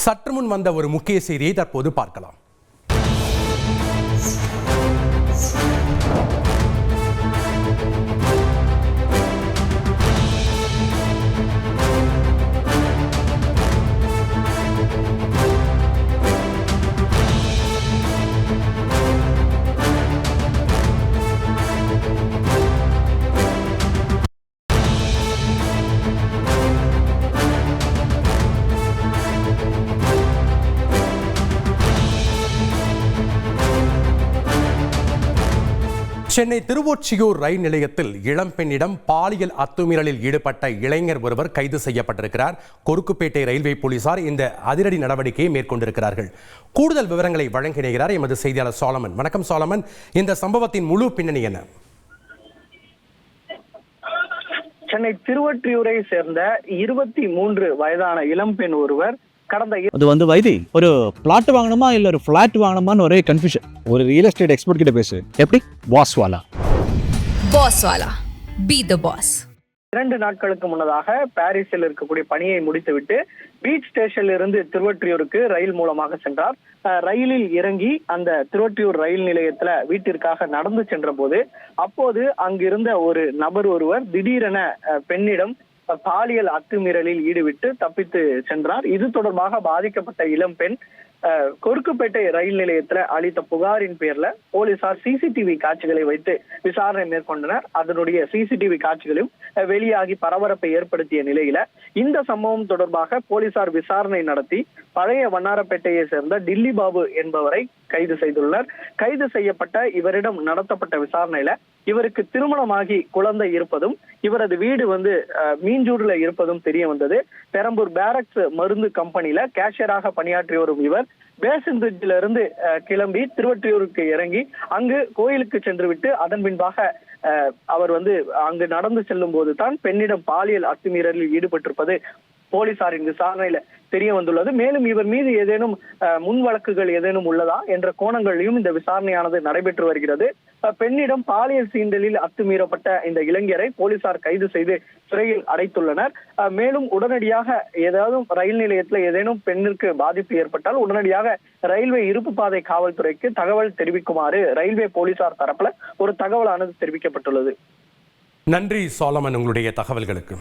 சற்று முன் வந்த ஒரு முக்கிய செய்தியை தற்போது பார்க்கலாம். சென்னை திருவொற்றியூர் ரயில் நிலையத்தில் இளம்பெண்ணிடம் பாலியல் அத்துமீறலில் ஈடுபட்ட இளைஞர் ஒருவர் கைது செய்யப்பட்டிருக்கிறார். கொருக்குப்பேட்டை ரயில்வே போலீசார் இந்த அதிரடி நடவடிக்கையை மேற்கொண்டிருக்கிறார்கள். கூடுதல் விவரங்களை வழங்கினார் எமது செய்தியாளர் சாலமன். வணக்கம் சாலமன், இந்த சம்பவத்தின் முழு பின்னணி என்ன? சென்னை திருவொற்றியூரை சேர்ந்த 23 வயதான இளம்பெண் ஒருவர் அது வைத்தி ஒரு பிளாட் வாங்கணுமா இல்ல ஒரு பிளாட் வாங்கணுமான்னு ஒரே கன்ஃபியூஷன். ஒரு ரியல் எஸ்டேட் எக்ஸ்பர்ட் கிட்ட பேசு. எப்படி? பாஸ் வாலா பி தி பாஸ். 2 நாட்களுக்கு முன்னதாக பாரிஸில் இருக்கக்கூடிய பணியை முடித்துவிட்டு பீச் ஸ்டேஷன்ல இருந்து திருவொற்றியூருக்கு ரயில் மூலமாக சென்றார். ரயிலில் இறங்கி அந்த திருவொற்றியூர் ரயில் நிலையத்துல வீட்டிற்காக நடந்து சென்ற போது அப்போது அங்கிருந்த ஒரு நபர் ஒருவர் திடீரென பெண்ணிடம் பாலியல் அத்துமீறலில் ஈடுபட்டு தப்பித்து சென்றார். இது தொடர்பாக பாதிக்கப்பட்ட இளம்பெண் கொருக்குப்பேட்டை ரயில் நிலையத்துல அளித்த புகாரின் பேர்ல போலீசார் சிசிடிவி காட்சிகளை வைத்து விசாரணை மேற்கொண்டனர். அதனுடைய சிசிடிவி காட்சிகளும் வெளியாகி பரபரப்பை ஏற்படுத்திய நிலையில இந்த சம்பவம் தொடர்பாக போலீசார் விசாரணை நடத்தி பழைய வண்ணாரப்பேட்டையை சேர்ந்த டில்லி பாபு என்பவரை கைது செய்துள்ளனர். கைது செய்யப்பட்ட இவரிடம் நடத்தப்பட்ட விசாரணையில இவருக்கு திருமணமாகி குழந்தை இருப்பதும் இவரது வீடு மீஞ்சூர்ல இருப்பதும் தெரிய வந்தது. பெரம்பூர் பேரக்ஸ் மருந்து கம்பெனில கேஷியராக பணியாற்றி வரும் இவர் பேசன் பிரிட்ஜில இருந்து கிளம்பி திருவொற்றியூருக்கு இறங்கி அங்கு கோயிலுக்கு சென்று விட்டு அதன் பின்பாக அவர் அங்கு நடந்து செல்லும் போது தான் பெண்ணிடம் பாலியல் அத்துமீறலில் ஈடுபட்டிருப்பது போலீசாரின் விசாரணையில தெரிய வந்துள்ளது. மேலும் இவர் மீது ஏதேனும் முன் வழக்குகள் ஏதேனும் உள்ளதா என்ற கோணங்களிலும் இந்த விசாரணையானது நடைபெற்று வருகிறது. பெண்ணிடம் பாலியல் சீண்டலில் அத்துமீறப்பட்ட இந்த இளைஞரை போலீசார் கைது செய்து சிறையில் அடைத்துள்ளனர். மேலும் உடனடியாக ஏதாவது ரயில் நிலையத்தில் ஏதேனும் பெண்ணிற்கு பாதிப்பு ஏற்பட்டால் உடனடியாக ரயில்வே இருப்பு பாதை காவல்துறைக்கு தகவல் தெரிவிக்குமாறு ரயில்வே போலீசார் தரப்புல ஒரு தகவலானது தெரிவிக்கப்பட்டுள்ளது. நன்றி சாலமன், உங்களுடைய தகவல்களுக்கு.